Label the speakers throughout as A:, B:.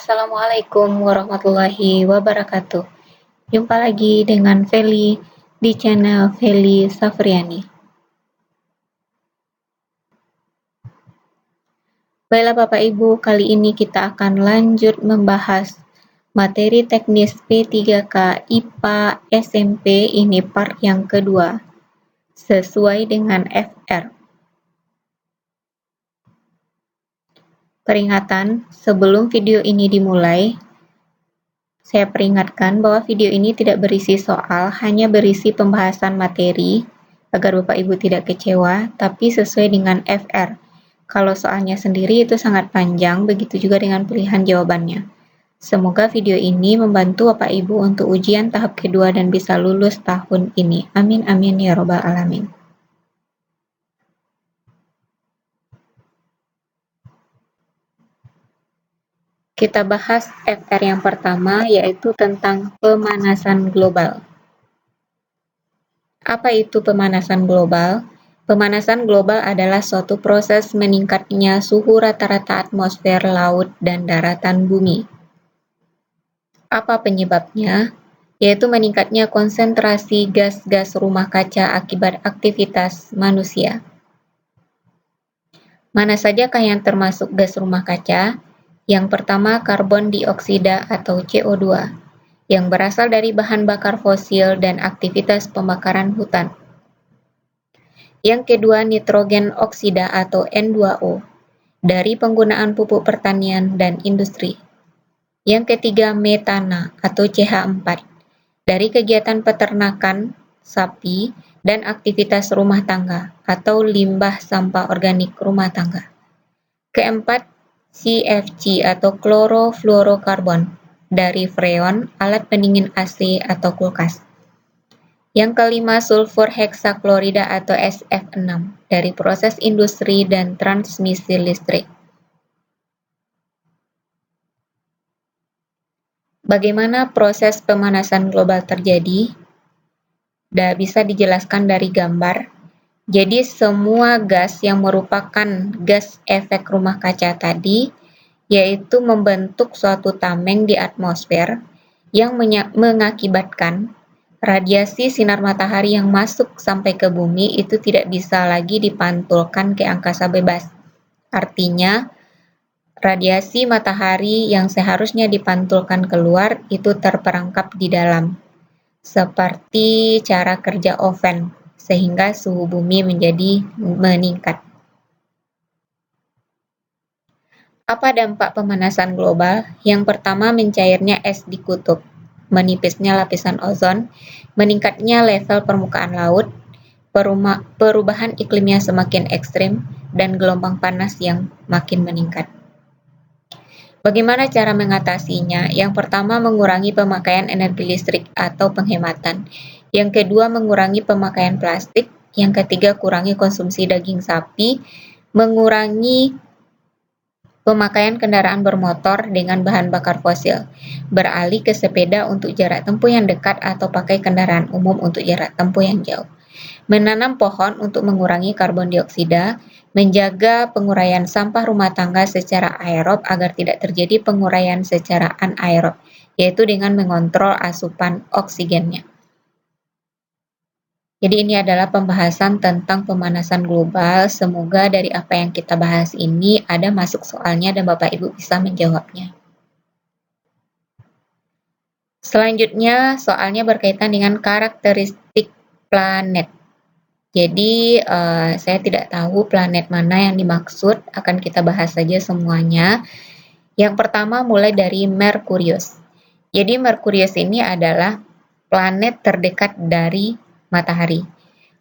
A: Assalamualaikum warahmatullahi wabarakatuh. Jumpa lagi dengan Feli di channel Feli Safriani. Baiklah Bapak Ibu, kali ini kita akan lanjut membahas materi teknis P3K IPA SMP ini part yang kedua, sesuai dengan FR. Peringatan, sebelum video ini dimulai, saya peringatkan bahwa video ini tidak berisi soal, hanya berisi pembahasan materi, agar Bapak Ibu tidak kecewa, tapi sesuai dengan FR. Kalau soalnya sendiri itu sangat panjang, begitu juga dengan pilihan jawabannya. Semoga video ini membantu Bapak Ibu untuk ujian tahap kedua dan bisa lulus tahun ini. Amin amin ya robbal alamin. Kita bahas FR yang pertama, yaitu tentang pemanasan global. Apa itu pemanasan global? Pemanasan global adalah suatu proses meningkatnya suhu rata-rata atmosfer, laut, dan daratan bumi. Apa penyebabnya? Yaitu meningkatnya konsentrasi gas-gas rumah kaca akibat aktivitas manusia. Mana sajakah yang termasuk gas rumah kaca? Yang pertama, karbon dioksida atau CO2, yang berasal dari bahan bakar fosil dan aktivitas pembakaran hutan. Yang kedua, nitrogen oksida atau N2O, dari penggunaan pupuk pertanian dan industri. Yang ketiga, metana atau CH4, dari kegiatan peternakan sapi dan aktivitas rumah tangga atau limbah sampah organik rumah tangga. Keempat, CFC atau klorofluorokarbon, dari freon, alat pendingin AC atau kulkas. Yang kelima, sulfur heksaklorida atau SF6, dari proses industri dan transmisi listrik. Bagaimana proses pemanasan global terjadi? Bisa dijelaskan dari gambar. Jadi semua gas yang merupakan gas efek rumah kaca tadi, yaitu membentuk suatu tameng di atmosfer yang mengakibatkan radiasi sinar matahari yang masuk sampai ke bumi itu tidak bisa lagi dipantulkan ke angkasa bebas. Artinya, radiasi matahari yang seharusnya dipantulkan keluar itu terperangkap di dalam, seperti cara kerja oven, sehingga suhu bumi menjadi meningkat. Apa dampak pemanasan global? Yang pertama, mencairnya es di kutub, menipisnya lapisan ozon, meningkatnya level permukaan laut, perubahan iklimnya semakin ekstrim, dan gelombang panas yang makin meningkat. Bagaimana cara mengatasinya? Yang pertama, mengurangi pemakaian energi listrik atau penghematan. Yang kedua, mengurangi pemakaian plastik. Yang ketiga, kurangi konsumsi daging sapi, mengurangi pemakaian kendaraan bermotor dengan bahan bakar fosil, beralih ke sepeda untuk jarak tempuh yang dekat atau pakai kendaraan umum untuk jarak tempuh yang jauh. Menanam pohon untuk mengurangi karbon dioksida, menjaga penguraian sampah rumah tangga secara aerob agar tidak terjadi penguraian secara anaerob, yaitu dengan mengontrol asupan oksigennya. Jadi ini adalah pembahasan tentang pemanasan global. Semoga dari apa yang kita bahas ini ada masuk soalnya dan Bapak Ibu bisa menjawabnya. Selanjutnya soalnya berkaitan dengan karakteristik planet. Jadi saya tidak tahu planet mana yang dimaksud, akan kita bahas saja semuanya. Yang pertama mulai dari Merkurius. Jadi Merkurius ini adalah planet terdekat dari Matahari.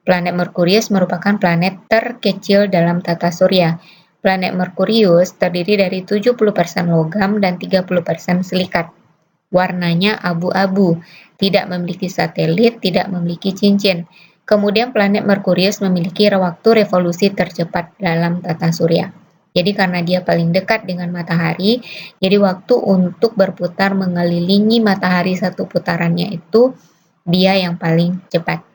A: Planet Merkurius merupakan planet terkecil dalam tata surya. Planet Merkurius terdiri dari 70% logam dan 30% silikat. Warnanya abu-abu, tidak memiliki satelit, tidak memiliki cincin. Kemudian planet Merkurius memiliki waktu revolusi tercepat dalam tata surya. Jadi karena dia paling dekat dengan matahari, jadi waktu untuk berputar mengelilingi matahari satu putarannya itu dia yang paling cepat.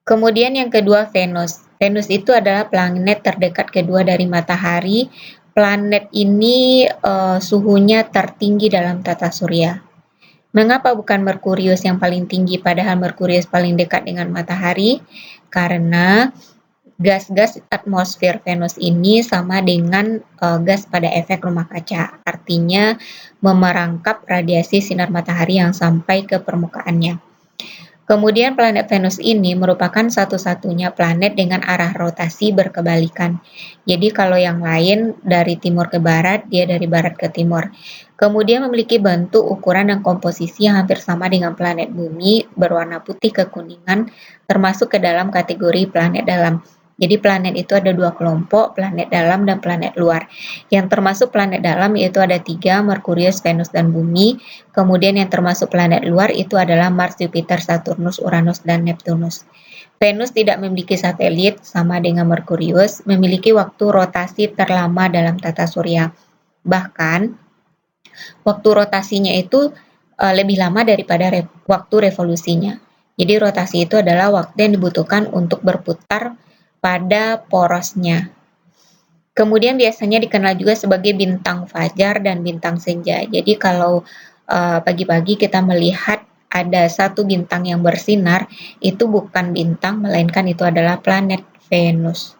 A: Kemudian yang kedua Venus. Venus itu adalah planet terdekat kedua dari matahari. Planet ini suhunya tertinggi dalam tata surya. Mengapa bukan Merkurius yang paling tinggi padahal Merkurius paling dekat dengan matahari? Karena gas-gas atmosfer Venus ini sama dengan gas pada efek rumah kaca, artinya memerangkap radiasi sinar matahari yang sampai ke permukaannya. Kemudian planet Venus ini merupakan satu-satunya planet dengan arah rotasi berkebalikan. Jadi kalau yang lain dari timur ke barat, dia dari barat ke timur. Kemudian memiliki bentuk, ukuran, dan komposisi yang hampir sama dengan planet Bumi, berwarna putih kekuningan, termasuk ke dalam kategori planet dalam. Jadi planet itu ada dua kelompok, planet dalam dan planet luar. Yang termasuk planet dalam yaitu ada 3, Merkurius, Venus, dan Bumi. Kemudian yang termasuk planet luar itu adalah Mars, Jupiter, Saturnus, Uranus, dan Neptunus. Venus tidak memiliki satelit sama dengan Merkurius, memiliki waktu rotasi terlama dalam tata surya. Bahkan, waktu rotasinya itu lebih lama daripada waktu revolusinya. Jadi rotasi itu adalah waktu yang dibutuhkan untuk berputar pada porosnya. Kemudian biasanya dikenal juga sebagai bintang fajar dan bintang senja. Jadi kalau pagi-pagi kita melihat ada satu bintang yang bersinar, itu bukan bintang, melainkan itu adalah planet Venus.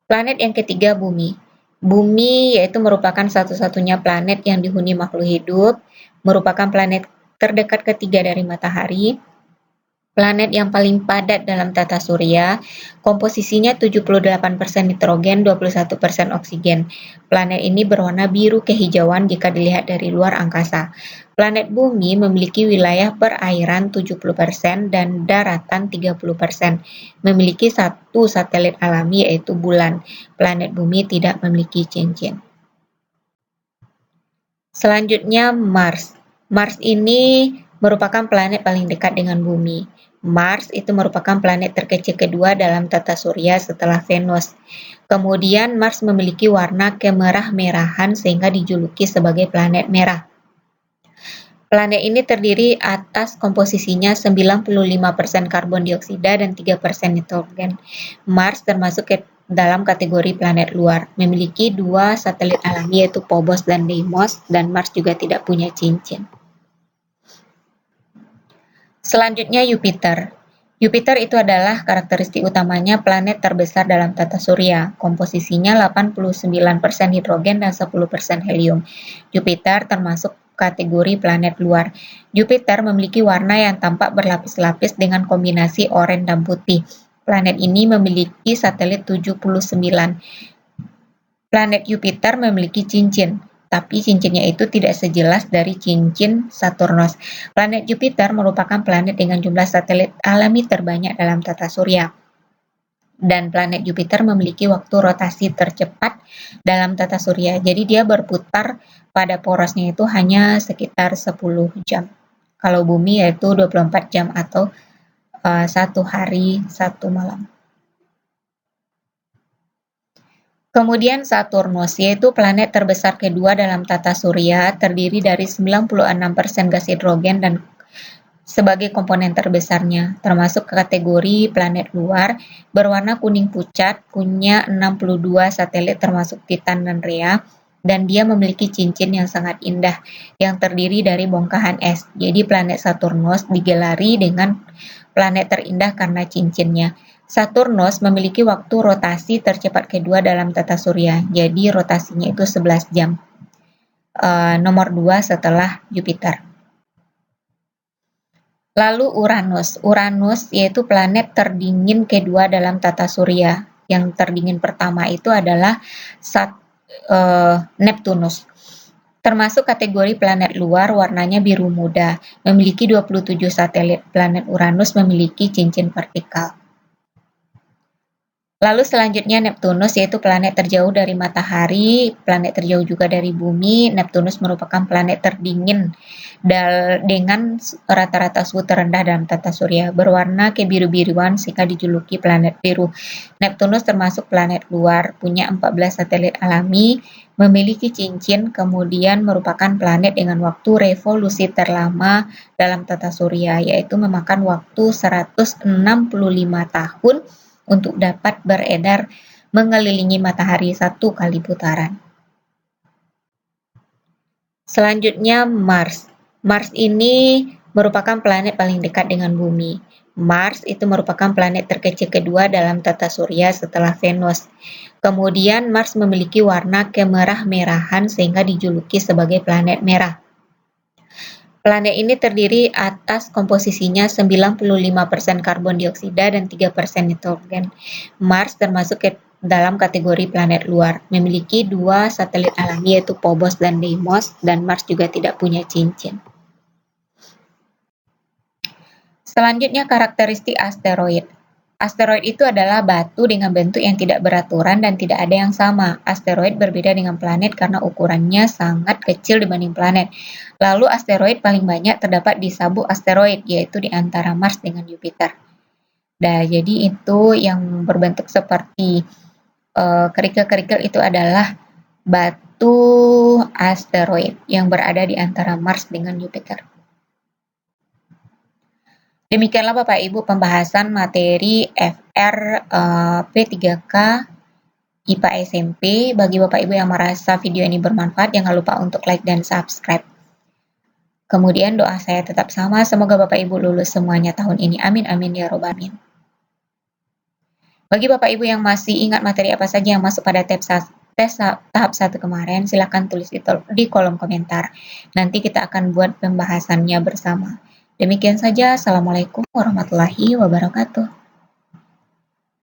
A: Planet yang ketiga, Bumi. Bumi yaitu merupakan satu-satunya planet yang dihuni makhluk hidup, merupakan planet terdekat ketiga dari matahari, planet yang paling padat dalam tata surya, komposisinya 78% nitrogen, 21% oksigen. Planet ini berwarna biru kehijauan jika dilihat dari luar angkasa. Planet Bumi memiliki wilayah perairan 70% dan daratan 30%. Memiliki satu satelit alami yaitu bulan. Planet Bumi tidak memiliki cincin. Selanjutnya Mars. Mars ini merupakan planet paling dekat dengan Bumi. Mars itu merupakan planet terkecil kedua dalam tata surya setelah Venus. Kemudian Mars memiliki warna kemerah-merahan sehingga dijuluki sebagai planet merah. Planet ini terdiri atas komposisinya 95% karbon dioksida dan 3% nitrogen. Mars termasuk dalam kategori planet luar, memiliki 2 satelit alami yaitu Phobos dan Deimos, dan Mars juga tidak punya cincin. Selanjutnya Jupiter. Jupiter itu adalah karakteristik utamanya planet terbesar dalam tata surya. Komposisinya 89% hidrogen dan 10% helium. Jupiter termasuk kategori planet luar. Jupiter memiliki warna yang tampak berlapis-lapis dengan kombinasi oranye dan putih. Planet ini memiliki satelit 79. Planet Jupiter memiliki cincin, tapi cincinnya itu tidak sejelas dari cincin Saturnus. Planet Jupiter merupakan planet dengan jumlah satelit alami terbanyak dalam tata surya. Dan planet Jupiter memiliki waktu rotasi tercepat dalam tata surya. Jadi dia berputar pada porosnya itu hanya sekitar 10 jam. Kalau Bumi yaitu 24 jam atau 1 hari 1 malam. Kemudian Saturnus, yaitu planet terbesar kedua dalam tata surya, terdiri dari 96% gas hidrogen dan sebagai komponen terbesarnya, termasuk kategori planet luar, berwarna kuning pucat, punya 62 satelit termasuk Titan dan Rhea, dan dia memiliki cincin yang sangat indah, yang terdiri dari bongkahan es. Jadi planet Saturnus digelari dengan planet terindah karena cincinnya. Saturnus memiliki waktu rotasi tercepat kedua dalam tata surya, jadi rotasinya itu 11 jam. Nomor 2 setelah Jupiter. Lalu Uranus. Uranus yaitu planet terdingin kedua dalam tata surya. Yang terdingin pertama itu adalah Neptunus. Termasuk kategori planet luar, warnanya biru muda, memiliki 27 satelit. Planet Uranus memiliki cincin vertikal. Lalu selanjutnya Neptunus, yaitu planet terjauh dari matahari, planet terjauh juga dari bumi. Neptunus merupakan planet terdingin dengan rata-rata suhu terendah dalam tata surya, berwarna kebiru-biruan sehingga dijuluki planet biru. Neptunus termasuk planet luar, punya 14 satelit alami, memiliki cincin, kemudian merupakan planet dengan waktu revolusi terlama dalam tata surya, yaitu memakan waktu 165 tahun untuk dapat beredar mengelilingi matahari 1 kali putaran. Selanjutnya Mars. Mars ini merupakan planet paling dekat dengan Bumi. Mars itu merupakan planet terkecil kedua dalam tata surya setelah Venus. Kemudian Mars memiliki warna kemerah-merahan sehingga dijuluki sebagai planet merah. Planet ini terdiri atas komposisinya 95% karbon dioksida dan 3% nitrogen. Mars termasuk dalam kategori planet luar, memiliki 2 satelit alami yaitu Phobos dan Deimos, dan Mars juga tidak punya cincin. Selanjutnya karakteristik asteroid. Asteroid itu adalah batu dengan bentuk yang tidak beraturan dan tidak ada yang sama. Asteroid berbeda dengan planet karena ukurannya sangat kecil dibanding planet. Lalu asteroid paling banyak terdapat di sabuk asteroid, yaitu di antara Mars dengan Jupiter. Nah, jadi itu yang berbentuk seperti kerikil-kerikil itu adalah batu asteroid yang berada di antara Mars dengan Jupiter. Demikianlah Bapak Ibu pembahasan materi FR P3K IPA SMP. Bagi Bapak Ibu yang merasa video ini bermanfaat, jangan lupa untuk like dan subscribe. Kemudian doa saya tetap sama, semoga Bapak Ibu lulus semuanya tahun ini. Amin amin ya robbal alamin. Bagi Bapak Ibu yang masih ingat materi apa saja yang masuk pada tes tahap 1 kemarin, silakan tulis di kolom komentar. Nanti kita akan buat pembahasannya bersama. Demikian saja, Assalamualaikum warahmatullahi wabarakatuh.